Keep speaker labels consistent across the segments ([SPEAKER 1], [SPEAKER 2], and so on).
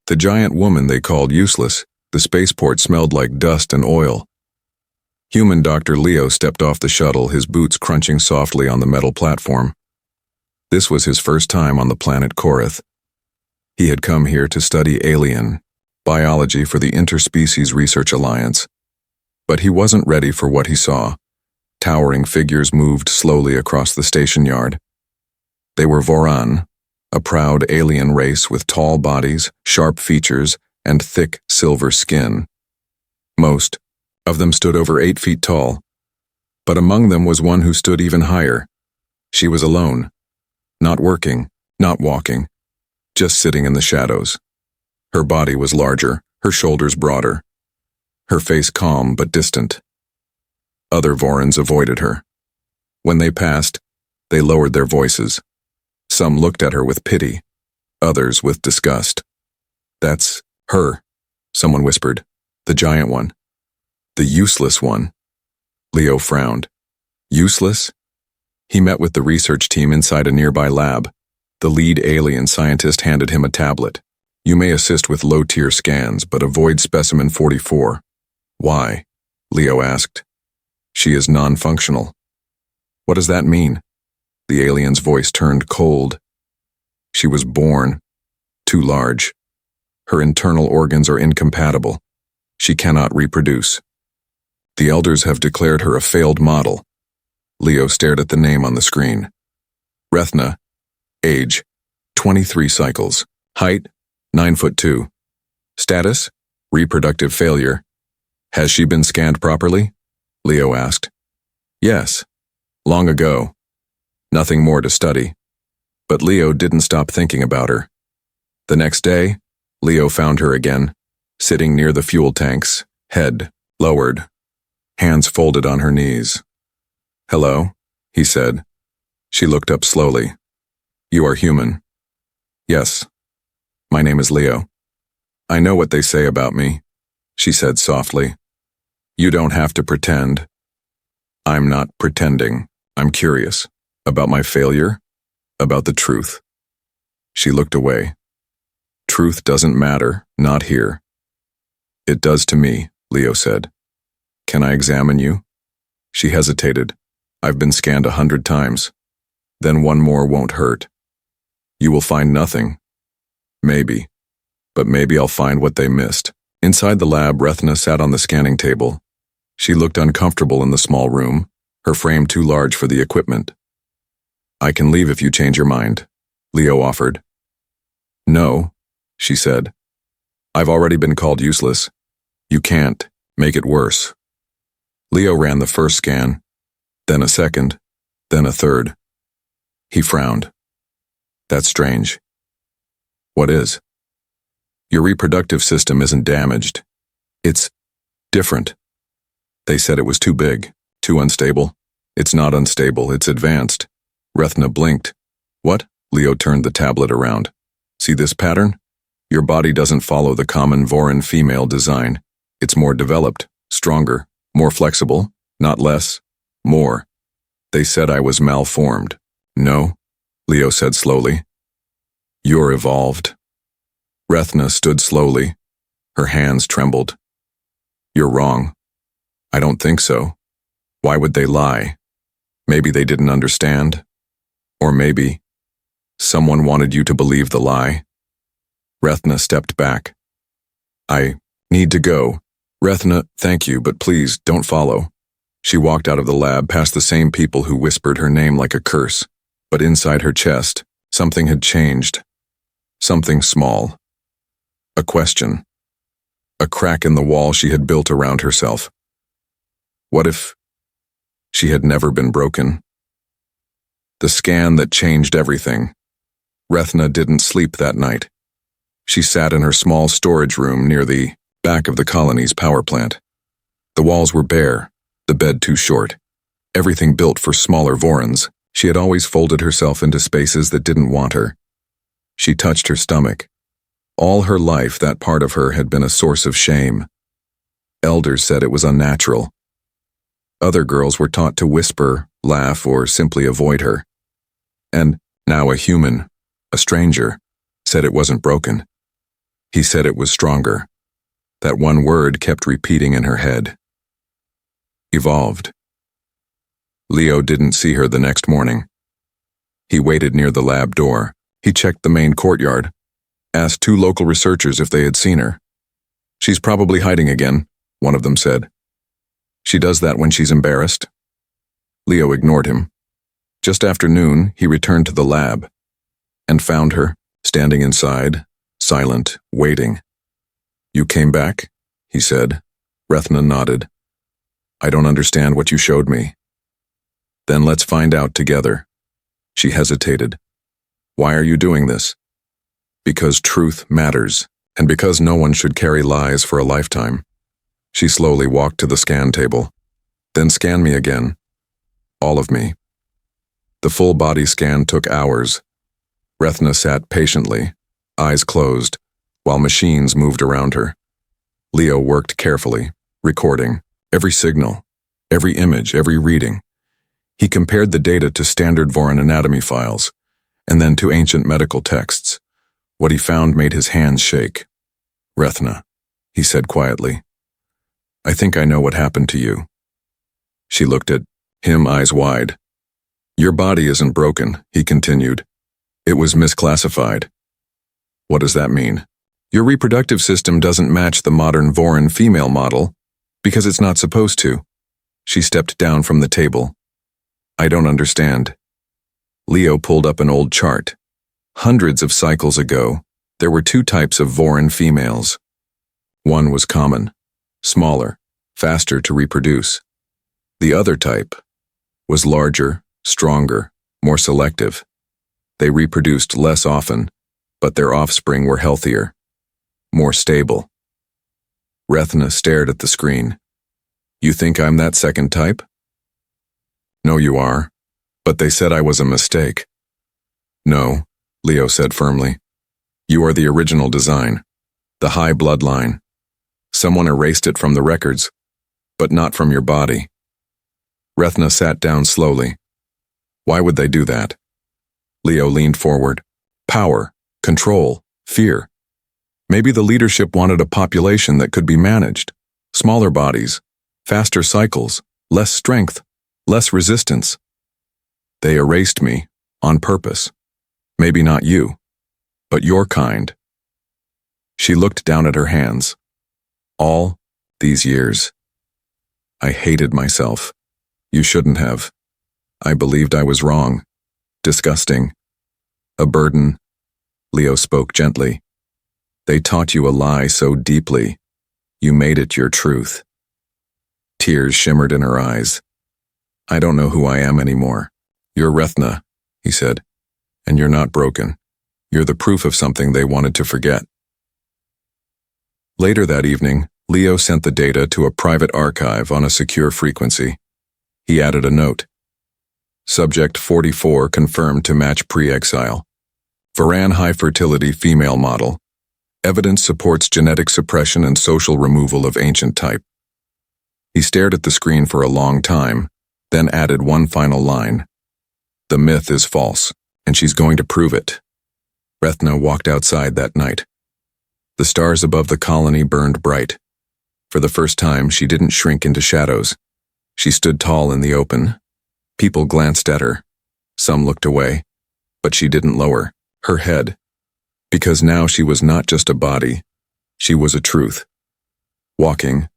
[SPEAKER 1] The giant woman they called useless. The spaceport smelled like dust and oil. Human Dr. Leo stepped off the shuttle, his boots crunching softly on the metal platform. This was his first time on the planet Korath. He had come here to study alien biology for the Interspecies Research Alliance. But he wasn't ready for what he saw. Towering figures moved slowly across the station yard. They were Voran, a proud alien race with tall bodies, sharp features, and thick silver skin. Most of them stood over 8 feet tall, but among them was one who stood even higher. She was alone, not working, not walking, just sitting in the shadows. Her body was larger, her shoulders broader, her face calm but distant. Other Vorans avoided her. When they passed, they lowered their voices. Some looked at her with pity, others with disgust. "That's her," someone whispered. "The giant one. The useless one." Leo frowned. Useless? He met with the research team inside a nearby lab. The lead alien scientist handed him a tablet. "You may assist with low-tier scans, but avoid specimen 44. "Why?" Leo asked. "She is non-functional." "What does that mean?" The alien's voice turned cold. "She was born too large. Her internal organs are incompatible. She cannot reproduce. The elders have declared her a failed model." Leo stared at the name on the screen. Rethna, age, 23 cycles, height, 9'2". Status, reproductive failure. "Has she been scanned properly?" Leo asked. "Yes, long ago. Nothing more to study." But Leo didn't stop thinking about her. The next day, Leo found her again, sitting near the fuel tanks, head lowered, hands folded on her knees. "Hello," he said. She looked up slowly. "You are human." "Yes. My name is Leo." "I know what they say about me," she said softly. "You don't have to pretend." "I'm not pretending. I'm curious. About my failure? About the truth." She looked away. "Truth doesn't matter, not here." "It does to me," Leo said. "Can I examine you?" She hesitated. "I've been scanned 100 times. Then one more won't hurt." "You will find nothing." "Maybe. But maybe I'll find what they missed." Inside the lab, Rethna sat on the scanning table. She looked uncomfortable in the small room, her frame too large for the equipment. "I can leave if you change your mind," Leo offered. "No," she said. "I've already been called useless. You can't make it worse." Leo ran the first scan, then a second, then a third. He frowned. "That's strange." "What is?" "Your reproductive system isn't damaged. It's different. They said it was too big, too unstable." "It's not unstable, it's advanced." Rethna blinked. "What?" Leo turned the tablet around. "See this pattern? Your body doesn't follow the common Voran female design. It's more developed, stronger, more flexible, not less, more. They said I was malformed." "No," Leo said slowly. "You're evolved." Rethna stood slowly. Her hands trembled. "You're wrong." "I don't think so. Why would they lie? Maybe they didn't understand. Or maybe someone wanted you to believe the lie." Rethna stepped back. "I need to go." "Rethna, thank you, but please don't follow." She walked out of the lab past the same people who whispered her name like a curse. But inside her chest, something had changed. Something small. A question. A crack in the wall she had built around herself. What if she had never been broken? The scan that changed everything. Rethna didn't sleep that night. She sat in her small storage room near the back of the colony's power plant. The walls were bare, the bed too short. Everything built for smaller Vorans. She had always folded herself into spaces that didn't want her. She touched her stomach. All her life, that part of her had been a source of shame. Elders said it was unnatural. Other girls were taught to whisper, laugh, or simply avoid her. And now a human, a stranger, said it wasn't broken. He said it was stronger. That one word kept repeating in her head. Evolved. Leo didn't see her the next morning. He waited near the lab door. He checked the main courtyard, asked 2 local researchers if they had seen her. "She's probably hiding again," one of them said. "She does that when she's embarrassed." Leo ignored him. Just after noon, he returned to the lab and found her, standing inside, silent, waiting. "You came back?" he said. Rethna nodded. "I don't understand what you showed me." "Then let's find out together." She hesitated. "Why are you doing this?" "Because truth matters, and because no one should carry lies for a lifetime." She slowly walked to the scan table. "Then scan me again. All of me." The full body scan took hours. Rethna sat patiently, eyes closed, while machines moved around her. Leo worked carefully, recording every signal, every image, every reading. He compared the data to standard Voran anatomy files, and then to ancient medical texts. What he found made his hands shake. "Rethna," he said quietly, "I think I know what happened to you." She looked at him, eyes wide. "Your body isn't broken," he continued. "It was misclassified." "What does that mean?" "Your reproductive system doesn't match the modern Voran female model, because it's not supposed to." She stepped down from the table. "I don't understand." Leo pulled up an old chart. Hundreds of cycles ago, there were 2 types of Voran females. One was common, smaller, faster to reproduce. The other type was larger, stronger, more selective. They reproduced less often, but their offspring were healthier, more stable. Rethna stared at the screen. "You think I'm that second type?" "No, you are, but they said I was a mistake." "No," Leo said firmly. "You are the original design, the high bloodline. Someone erased it from the records, but not from your body." Rethna sat down slowly. "Why would they do that?" Leo leaned forward. "Power, control, fear. Maybe the leadership wanted a population that could be managed. Smaller bodies, faster cycles, less strength, less resistance. They erased me, on purpose. Maybe not you, but your kind." She looked down at her hands. "All these years. I hated myself. You shouldn't have. I believed I was wrong. Disgusting. A burden." Leo spoke gently. "They taught you a lie so deeply. You made it your truth." Tears shimmered in her eyes. "I don't know who I am anymore." "You're Rethna," he said, "and you're not broken. You're the proof of something they wanted to forget." Later that evening, Leo sent the data to a private archive on a secure frequency. He added a note. Subject 44 confirmed to match pre-exile. Voran high fertility female model. Evidence supports genetic suppression and social removal of ancient type. He stared at the screen for a long time, then added one final line. "The myth is false, and she's going to prove it." Rethna walked outside that night. The stars above the colony burned bright. For the first time, she didn't shrink into shadows. She stood tall in the open. People glanced at her. Some looked away, but she didn't lower her head. Because now she was not just a body, she was a truth. Walking,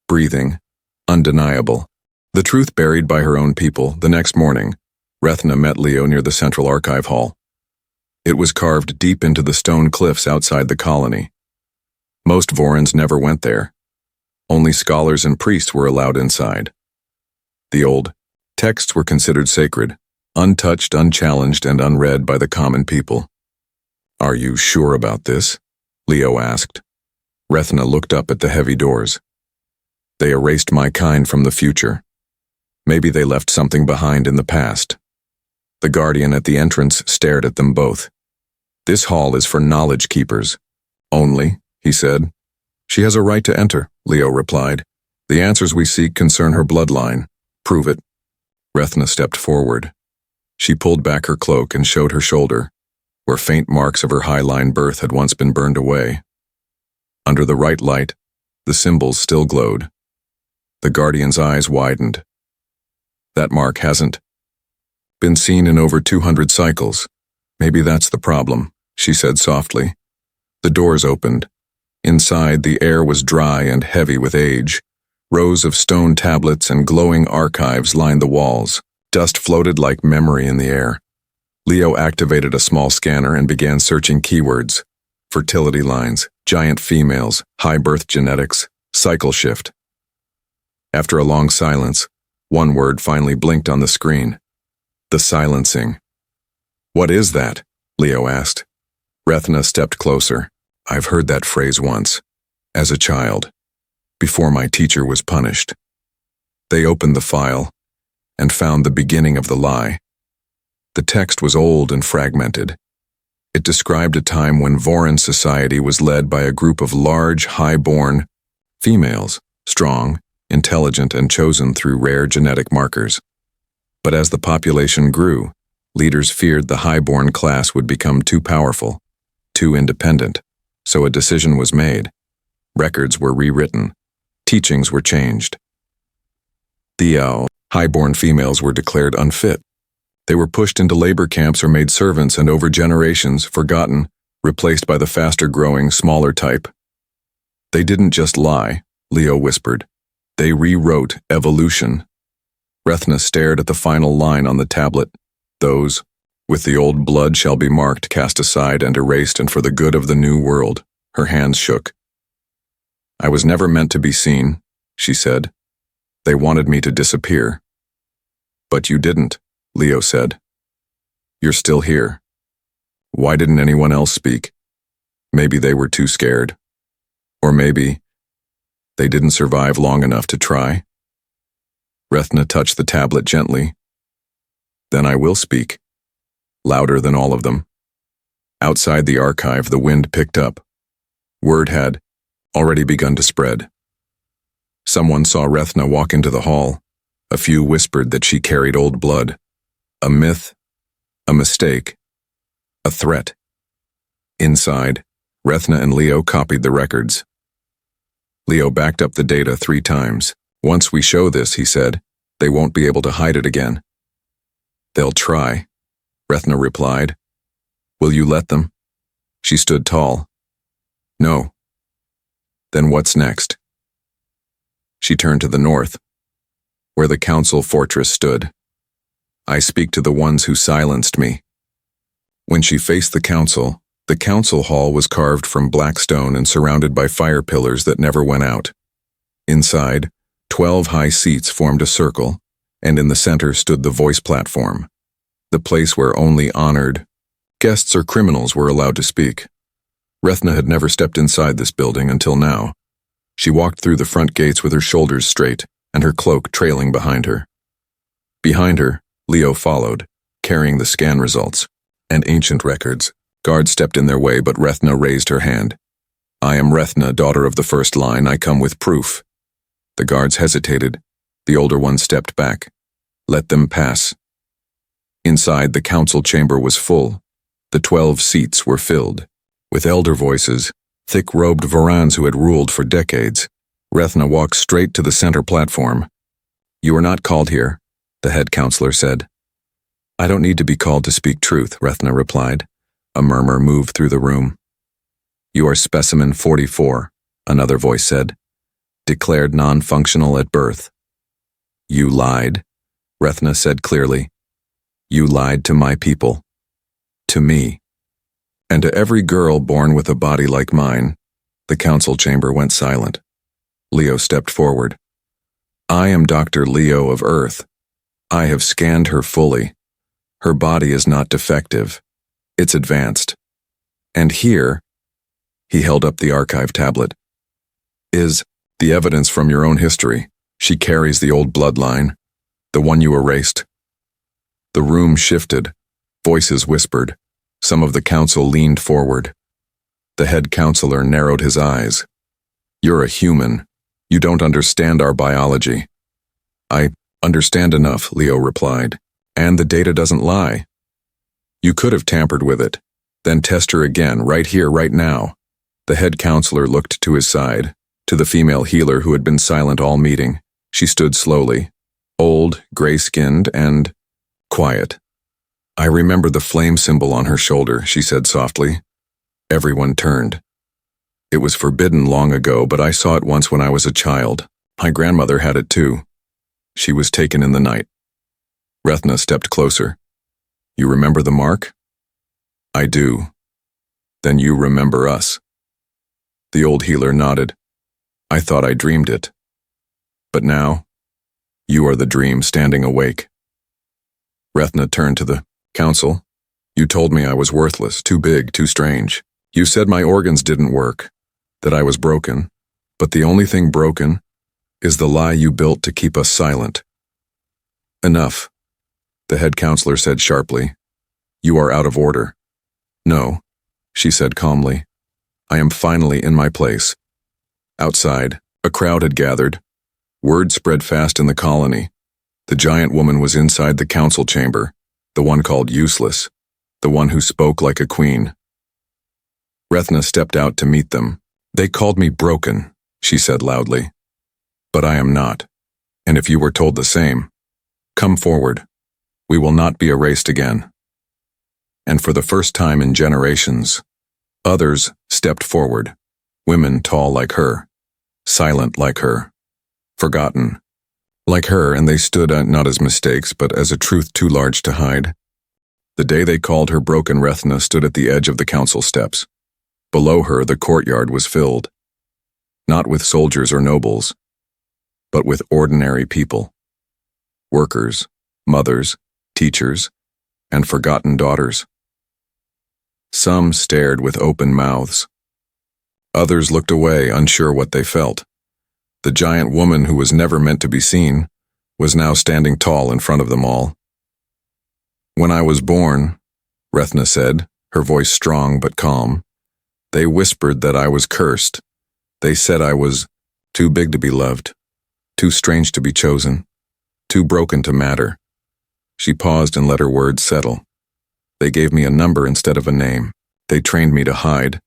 [SPEAKER 1] breathing, undeniable. The truth buried by her own people. The next morning, Rethna met Leo near the central archive hall. It was carved deep into the stone cliffs outside the colony. Most Vorans never went there. Only scholars and priests were allowed inside. The old texts were considered sacred, untouched, unchallenged, and unread by the common people. "Are you sure about this?" Leo asked. Rethna looked up at the heavy doors. "They erased my kind from the future. Maybe they left something behind in the past." The guardian at the entrance stared at them both. "This hall is for knowledge keepers. Only," he said. "She has a right to enter," Leo replied. "The answers we seek concern her bloodline. Prove it." Rethna stepped forward. She pulled back her cloak and showed her shoulder, where faint marks of her high-line birth had once been burned away. Under the right light, the symbols still glowed. The Guardian's eyes widened. That mark hasn't been seen in over 200 cycles. Maybe that's the problem, she said softly. The doors opened. Inside, the air was dry and heavy with age. Rows of stone tablets and glowing archives lined the walls. Dust floated like memory in the air. Leo activated a small scanner and began searching keywords. Fertility lines, giant females, high birth genetics, cycle shift. After a long silence, one word finally blinked on the screen. The silencing. What is that? Leo asked. Rethna stepped closer. I've heard that phrase once, as a child, before my teacher was punished. They opened the file and found the beginning of the lie. The text was old and fragmented. It described a time when Voran society was led by a group of large, high-born females, strong, intelligent, and chosen through rare genetic markers. But as the population grew, leaders feared the high-born class would become too powerful, too independent, so a decision was made. Records were rewritten. Teachings were changed. The high-born females were declared unfit. They were pushed into labor camps or made servants and over generations forgotten, replaced by the faster-growing, smaller type. They didn't just lie, Leo whispered. They rewrote evolution. Rethna stared at the final line on the tablet. Those, with the old blood shall be marked, cast aside and erased, and for the good of the new world. Her hands shook. I was never meant to be seen, she said. They wanted me to disappear. But you didn't, Leo said. You're still here. Why didn't anyone else speak? Maybe they were too scared. Or maybe they didn't survive long enough to try. Rethna touched the tablet gently. Then I will speak. Louder than all of them. Outside the archive, the wind picked up. Word had already begun to spread. Someone saw Rethna walk into the hall. A few whispered that she carried old blood. A myth, a mistake, a threat. Inside, Rethna and Leo copied the records. Leo backed up the data 3 times. Once we show this, he said, they won't be able to hide it again. They'll try, Rethna replied. Will you let them? She stood tall. No. Then what's next? She turned to the north, where the council fortress stood. I speak to the ones who silenced me. When she faced the council hall was carved from black stone and surrounded by fire pillars that never went out. Inside, 12 high seats formed a circle, and in the center stood the voice platform, the place where only honored guests or criminals were allowed to speak. Rethna had never stepped inside this building until now. She walked through the front gates with her shoulders straight and her cloak trailing behind her. Behind her, Leo followed, carrying the scan results and ancient records. Guards stepped in their way, but Rethna raised her hand. I am Rethna, daughter of the first line. I come with proof. The guards hesitated. The older one stepped back. Let them pass. Inside, the council chamber was full. The 12 seats were filled with elder voices, thick-robed Vorans who had ruled for decades. Rethna walked straight to the center platform. You are not called here, the head counselor said. I don't need to be called to speak truth, Rethna replied. A murmur moved through the room. You are specimen 44, another voice said. Declared non-functional at birth. You lied, Rethna said clearly. You lied to my people. To me. And to every girl born with a body like mine. The council chamber went silent. Leo stepped forward. I am Dr. Leo of Earth. I have scanned her fully. Her body is not defective. It's advanced. And here, he held up the archive tablet, is the evidence from your own history. She carries the old bloodline, the one you erased. The room shifted. Voices whispered. Some of the council leaned forward. The head counselor narrowed his eyes. You're a human. You don't understand our biology. I understand enough, Leo replied. And the data doesn't lie. You could have tampered with it. Then test her again, right here, right now. The head counselor looked to his side, to the female healer who had been silent all meeting. She stood slowly, old, gray-skinned, and quiet. "I remember the flame symbol on her shoulder," she said softly. Everyone turned. "It was forbidden long ago, but I saw it once when I was a child. My grandmother had it too. She was taken in the night." Rethna stepped closer. "You remember the mark?" "I do." "Then you remember us." The old healer nodded. "I thought I dreamed it. But now, you are the dream standing awake." Rethna turned to the council. "You told me I was worthless, too big, too strange. You said my organs didn't work, that I was broken. But the only thing broken is the lie you built to keep us silent." "Enough," the head counselor said sharply. "You are out of order." "No," she said calmly. "I am finally in my place." Outside, a crowd had gathered. Word spread fast in the colony. The giant woman was inside the council chamber, the one called useless, the one who spoke like a queen. Rethna stepped out to meet them. "They called me broken," she said loudly. "But I am not. And if you were told the same, come forward. We will not be erased again." And for the first time in generations, others stepped forward, women tall like her, silent like her, forgotten like her, and they stood not as mistakes but as a truth too large to hide. The day they called her broken, Rethna stood at the edge of the council steps. Below her, the courtyard was filled, not with soldiers or nobles, but with ordinary people. Workers, mothers, teachers, and forgotten daughters. Some stared with open mouths. Others looked away, unsure what they felt. The giant woman who was never meant to be seen was now standing tall in front of them all. "When I was born," Rethna said, her voice strong but calm, "they whispered that I was cursed. They said I was too big to be loved, too strange to be chosen, too broken to matter." She paused and let her words settle. "They gave me a number instead of a name. They trained me to hide,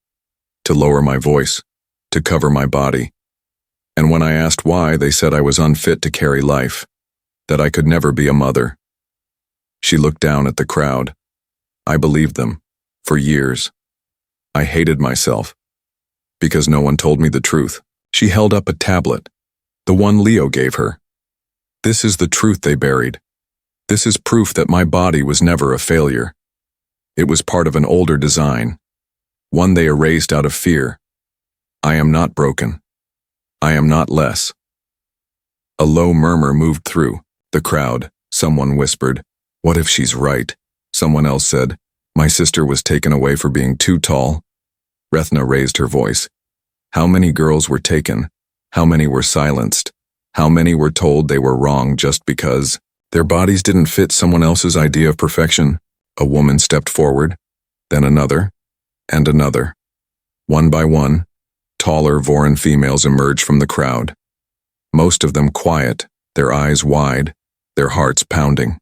[SPEAKER 1] to lower my voice, to cover my body. And when I asked why, they said I was unfit to carry life, that I could never be a mother." She looked down at the crowd. "I believed them, for years. I hated myself, because no one told me the truth." She held up a tablet, the one Leo gave her. "This is the truth they buried. This is proof that my body was never a failure. It was part of an older design, one they erased out of fear. I am not broken. I am not less." A low murmur moved through the crowd. Someone whispered, "What if she's right?" Someone else said, "My sister was taken away for being too tall." Rethna raised her voice. "How many girls were taken? How many were silenced? How many were told they were wrong just because their bodies didn't fit someone else's idea of perfection?" A woman stepped forward, then another, and another. One by one, taller Voran females emerged from the crowd. Most of them quiet, their eyes wide, their hearts pounding.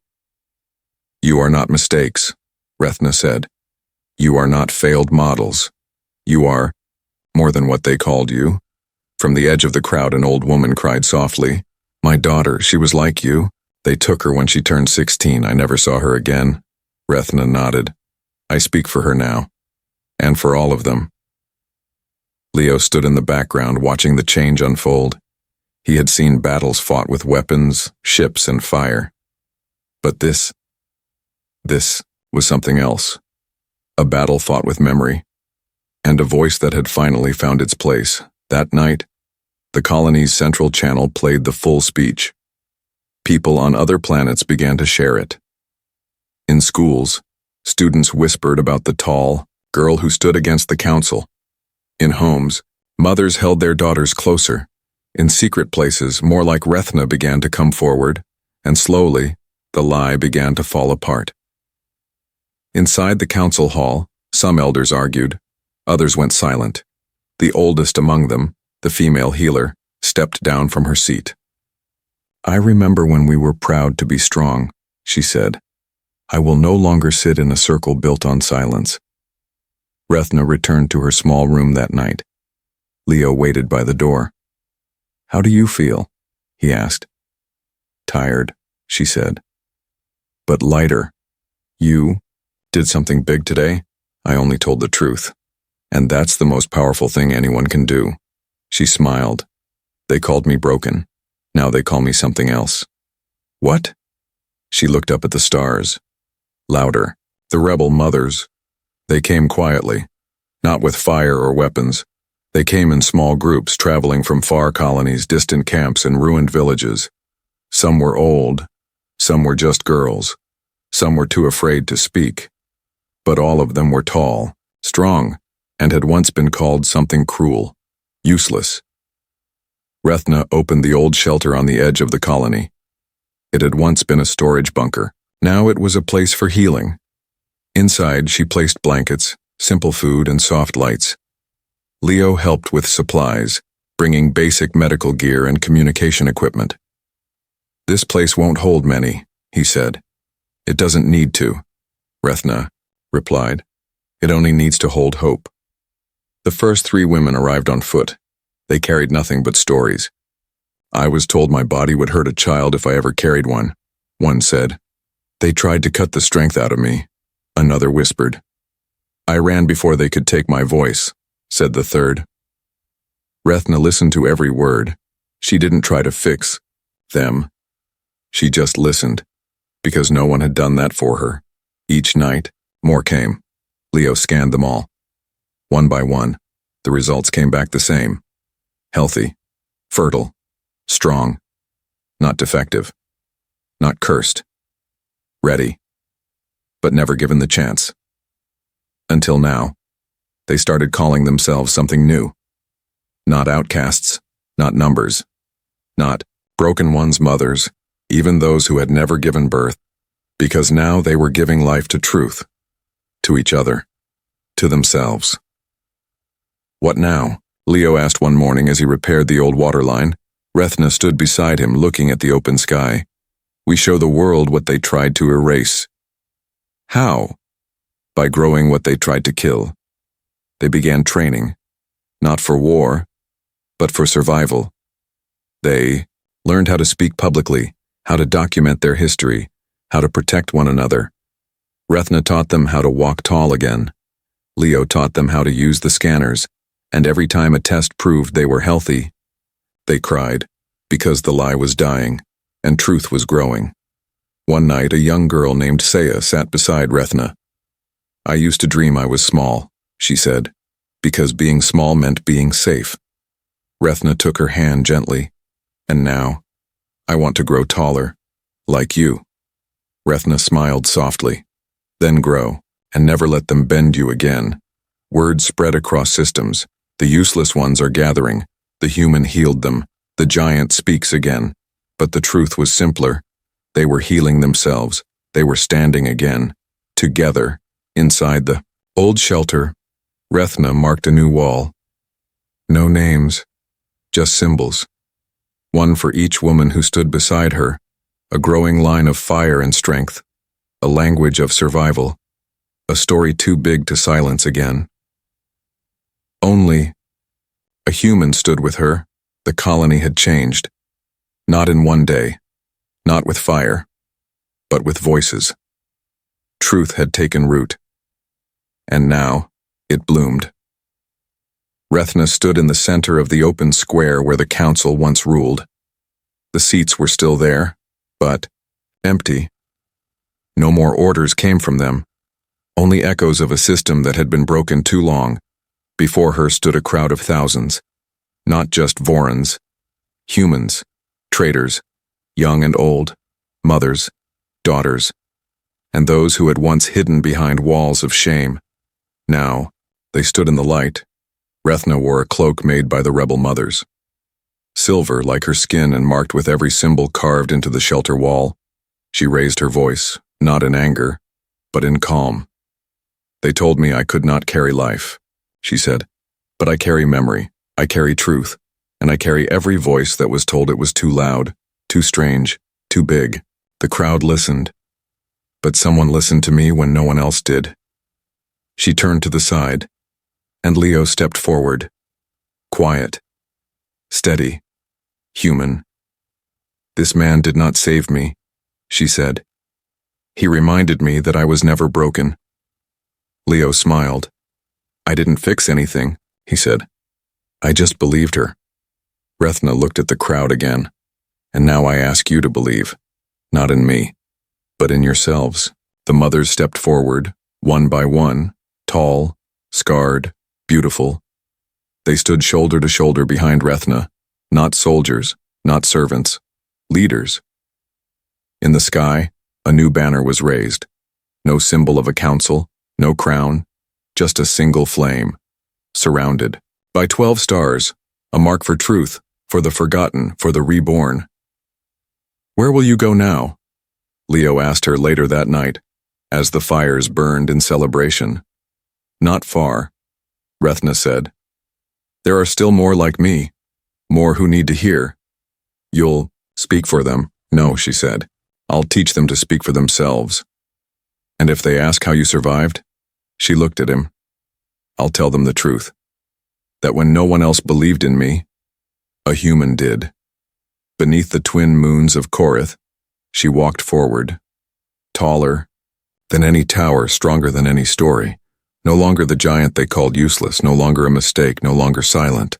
[SPEAKER 1] "You are not mistakes," Rethna said. "You are not failed models. You are more than what they called you." From the edge of the crowd, an old woman cried softly, "My daughter, she was like you. They took her when she turned 16. I never saw her again." Rethna nodded. "I speak for her now, and for all of them." Leo stood in the background, watching the change unfold. He had seen battles fought with weapons, ships, and fire. But this was something else. A battle fought with memory, and a voice that had finally found its place. That night, the colony's central channel played the full speech. People on other planets began to share it. In schools, students whispered about the tall girl who stood against the council. In homes, mothers held their daughters closer. In secret places, more like Rethna began to come forward, and slowly, the lie began to fall apart. Inside the council hall, some elders argued, others went silent. The oldest among them, the female healer, stepped down from her seat. "I remember when we were proud to be strong," she said. "I will no longer sit in a circle built on silence." Rethna returned to her small room that night. Leo waited by the door. "How do you feel?" he asked. "Tired," she said. "But lighter. You did something big today?" "I only told the truth. And that's the most powerful thing anyone can do." She smiled. "They called me broken. Now they call me something else." "What?" She looked up at the stars. Louder. "The rebel mothers. They came quietly, not with fire or weapons. They came in small groups, traveling from far colonies, distant camps, and ruined villages. Some were old, some were just girls, some were too afraid to speak. But all of them were tall, strong, and had once been called something cruel, useless." Rethna opened the old shelter on the edge of the colony. It had once been a storage bunker. Now it was a place for healing. Inside, she placed blankets, simple food, and soft lights. Leo helped with supplies, bringing basic medical gear and communication equipment. "This place won't hold many," he said. "It doesn't need to," Rethna replied. "It only needs to hold hope." The first 3 women arrived on foot. They carried nothing but stories. "I was told my body would hurt a child if I ever carried one," one said. "They tried to cut the strength out of me," another whispered. "I ran before they could take my voice," said the third. Rethna listened to every word. She didn't try to fix them. She just listened, because no one had done that for her. Each night, more came. Leo scanned them all. One by one, the results came back the same. Healthy, fertile, strong, not defective, not cursed, ready, but never given the chance. Until now, they started calling themselves something new. Not outcasts, not numbers, not broken ones' mothers, even those who had never given birth, because now they were giving life to truth, to each other, to themselves. "What now?" Leo asked one morning as he repaired the old water line. Rethna stood beside him, looking at the open sky. "We show the world what they tried to erase." "How?" "By growing what they tried to kill. They began training, not for war, but for survival. They learned how to speak publicly, how to document their history, how to protect one another. Rethna taught them how to walk tall again. Leo taught them how to use the scanners, and every time a test proved they were healthy, they cried, because the lie was dying, and truth was growing. One night, a young girl named Saya sat beside Rethna. "I used to dream I was small," she said, "because being small meant being safe." Rethna took her hand gently. "And now, I want to grow taller, like you." Rethna smiled softly. "Then grow, and never let them bend you again." Words spread across systems. The useless ones are gathering. The human healed them. The giant speaks again. But the truth was simpler. They were healing themselves. They were standing again, together, inside the old shelter. Rethna marked a new wall. No names, just symbols. One for each woman who stood beside her, a growing line of fire and strength, a language of survival, a story too big to silence again. Only a human stood with her. The colony had changed. Not in one day, not with fire, but with voices. Truth had taken root, and now it bloomed. Rethna stood in the center of the open square where the council once ruled. The seats were still there, but empty. No more orders came from them, only echoes of a system that had been broken too long. Before her stood a crowd of thousands, not just Vorans, humans, traitors, young and old, mothers, daughters, and those who had once hidden behind walls of shame. Now, they stood in the light. Rethna wore a cloak made by the rebel mothers. Silver like her skin and marked with every symbol carved into the shelter wall. She raised her voice, not in anger, but in calm. "They told me I could not carry life," she said, "but I carry memory, I carry truth, and I carry every voice that was told it was too loud, too strange, too big." The crowd listened, but someone listened to me when no one else did. She turned to the side, and Leo stepped forward. Quiet, steady, human. "This man did not save me," she said. "He reminded me that I was never broken." Leo smiled. "I didn't fix anything," he said. "I just believed her." Rethna looked at the crowd again. "And now I ask you to believe, not in me, but in yourselves." The mothers stepped forward, one by one, tall, scarred, beautiful. They stood shoulder to shoulder behind Rethna, not soldiers, not servants, leaders. In the sky, a new banner was raised. No symbol of a council, no crown, just a single flame, surrounded by 12 stars, a mark for truth, for the forgotten, for the reborn. "Where will you go now?" Leo asked her later that night, as the fires burned in celebration. "Not far," Rethna said. "There are still more like me, more who need to hear." "You'll speak for them?" "No," she said. "I'll teach them to speak for themselves. And if they ask how you survived," she looked at him, "I'll tell them the truth. That when no one else believed in me, a human did." Beneath the twin moons of Korath, she walked forward, taller than any tower, stronger than any story. No longer the giant they called useless, no longer a mistake, no longer silent.